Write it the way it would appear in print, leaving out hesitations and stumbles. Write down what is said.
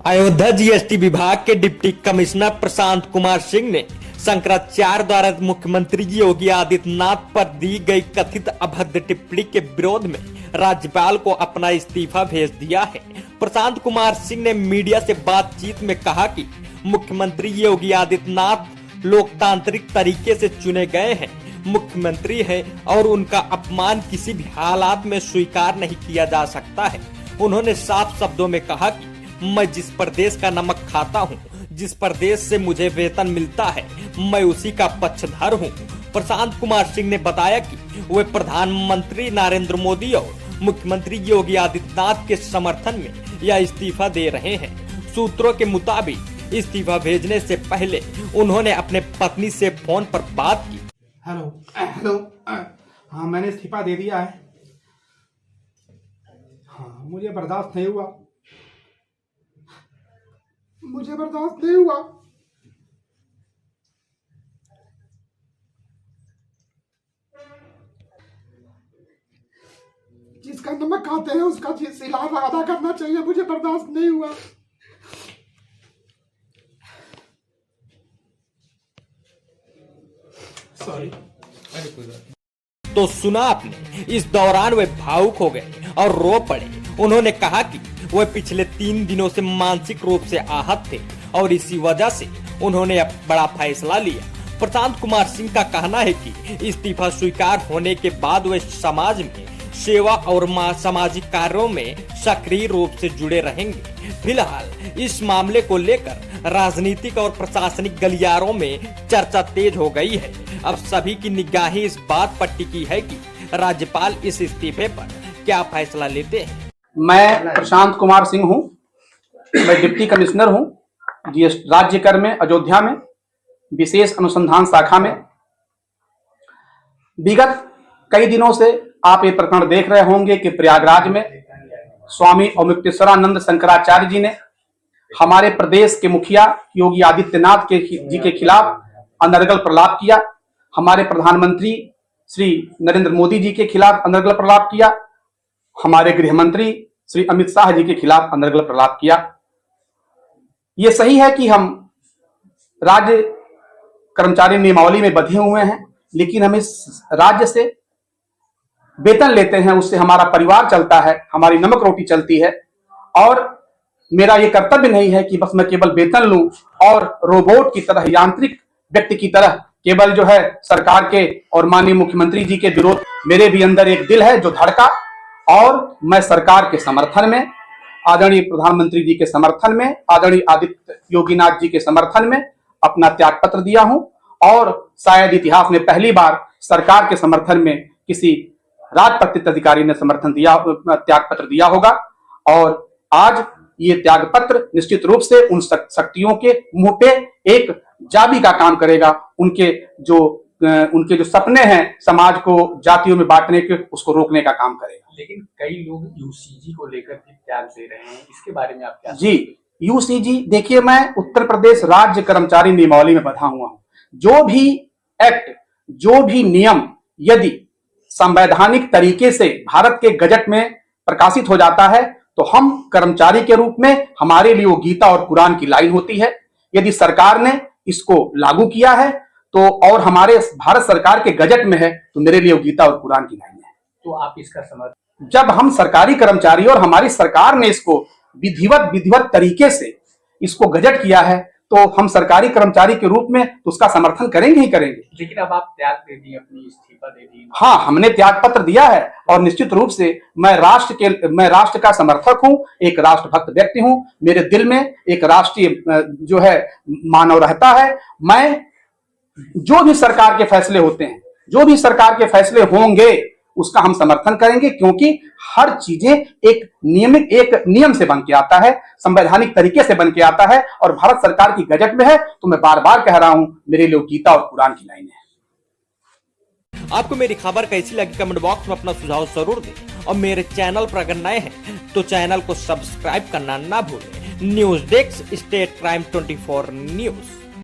Ayodhya GST विभाग के deputy commissioner Prashant Kumar Singh ने शंकराचार्य द्वारा मुख्यमंत्री योगी आदित्यनाथ पर दी गई कथित अभद्र टिप्पणी के विरोध में राज्यपाल को अपना इस्तीफा भेज दिया है। प्रशांत कुमार सिंह ने मीडिया से बातचीत में कहा कि मुख्यमंत्री योगी आदित्यनाथ लोकतांत्रिक तरीके से चुने गए हैं, मुख्यमंत्री है और उनका अपमान किसी भी हालात में स्वीकार नहीं किया जा सकता है। उन्होंने साफ शब्दों में कहा कि मैं जिस प्रदेश का नमक खाता हूं, जिस प्रदेश से मुझे वेतन मिलता है, मैं उसी का पक्षधर हूं। प्रशांत कुमार सिंह ने बताया कि वे प्रधानमंत्री नरेंद्र मोदी और मुख्यमंत्री योगी आदित्यनाथ के समर्थन में यह इस्तीफा दे रहे हैं। सूत्रों के मुताबिक इस्तीफा भेजने से पहले उन्होंने अपने पत्नी से फोन पर बात की। हेलो, हाँ मैंने इस्तीफा दे दिया है। हाँ मुझे बर्दाश्त नहीं हुआ, जिसका नमक खाते हैं उसका सिला अदा करना चाहिए। मुझे बर्दाश्त नहीं हुआ। सॉरी। तो सुना आपने, इस दौरान वे भावुक हो गए और रो पड़े। उन्होंने कहा कि वे पिछले 3 दिनों से मानसिक रूप से आहत थे और इसी वजह से उन्होंने अब बड़ा फैसला लिया। प्रशांत कुमार सिंह का कहना है कि इस्तीफा स्वीकार होने के बाद वे समाज में सेवा और सामाजिक कार्यों में सक्रिय रूप से जुड़े रहेंगे। फिलहाल इस मामले को लेकर राजनीतिक और प्रशासनिक गलियारों में चर्चा तेज हो गई है। अब सभी की निगाहें इस बात पर टिकी है कि राज्यपाल इस इस्तीफे पर क्या फैसला लेते हैं। मैं प्रशांत कुमार सिंह हूं। मैं डिप्टी कमिश्नर हूं राज्य कर में अयोध्या में विशेष अनुसंधान शाखा में। विगत कई दिनों से आप ये प्रकरण देख रहे होंगे कि प्रयागराज में स्वामी अवमुक्तेश्वरानंद शंकराचार्य जी ने हमारे प्रदेश के मुखिया योगी आदित्यनाथ जी के खिलाफ अनर्गल प्रलाप किया, हमारे प्रधानमंत्री श्री नरेंद्र मोदी जी के खिलाफ अनर्गल प्रलाप किया, हमारे गृह मंत्री श्री अमित शाह जी के खिलाफ अनर्गल प्रलाप किया। ये सही है कि हम राज्य कर्मचारी नियमावली में बंधे हुए हैं, लेकिन हम इस राज्य से वेतन लेते हैं, उससे हमारा परिवार चलता है, हमारी नमक रोटी चलती है। और मेरा ये कर्तव्य नहीं है कि बस मैं केवल वेतन लूं और रोबोट की तरह, यांत्रिक व्यक्ति की तरह केवल जो है सरकार के और माननीय मुख्यमंत्री जी के विरोध। मेरे भी अंदर एक दिल है जो धड़का और मैं सरकार के समर्थन में, आदरणीय प्रधानमंत्री जी के समर्थन में, आदरणीय आदित्य योगीनाथ जी के समर्थन में अपना त्याग पत्र दिया हूं। और शायद इतिहास में पहली बार सरकार के समर्थन में किसी राजपत्रित अधिकारी ने त्याग पत्र दिया होगा। और आज ये त्याग पत्र निश्चित रूप से उन शक्तियों के मुंह पे एक जाबी का काम करेगा। उनके जो सपने हैं समाज को जातियों में बांटने के, उसको रोकने का काम करेगा। लेकिन कई लोग यूसीजी को लेकर भी त्याग दे रहे हैं, इसके बारे में आप क्या? जी, यूसीजी देखिए, मैं उत्तर प्रदेश राज्य कर्मचारी नियमावली में बंधा हुआ हूं। जो भी एक्ट, जो भी नियम यदि संवैधानिक तरीके से भारत के गजट में प्रकाशित हो जाता है तो हम कर्मचारी के रूप में, हमारे लिए वो गीता और कुरान की लाइन होती है। यदि सरकार ने इसको लागू किया है तो, और हमारे भारत सरकार के गजट में है, तो मेरे लिए वो गीता और कुरान की लाइन है। तो आप इसका समर्थन? जब हम सरकारी कर्मचारी और हमारी सरकार ने इसको विधिवत तरीके से इसको गजट किया है तो हम सरकारी कर्मचारी के रूप में तो उसका समर्थन करेंगे ही करेंगे। लेकिन अब आप त्याग दे दिए, अपनी इस्तीफा दे दी। हाँ, हमने त्याग पत्र दिया है और निश्चित रूप से मैं राष्ट्र का समर्थक हूं, एक राष्ट्रभक्त व्यक्ति हूं। मेरे दिल में एक राष्ट्रीय जो है मानव रहता है। मैं जो भी सरकार के फैसले होते हैं, जो भी सरकार के फैसले होंगे, उसका हम समर्थन करेंगे, क्योंकि हर चीजें एक नियम से बन के आता है, संवैधानिक तरीके से बन के आता है। और भारत सरकार की गजट में है तो मैं बार बार कह रहा हूं, मेरे लिए गीता और कुरान की लाइन है। आपको मेरी खबर कैसी लगी कमेंट बॉक्स में अपना सुझाव जरूर दें और मेरे चैनल पर अगर नए हैं तो चैनल को सब्सक्राइब करना ना भूलें। News desk, state crime 24 news.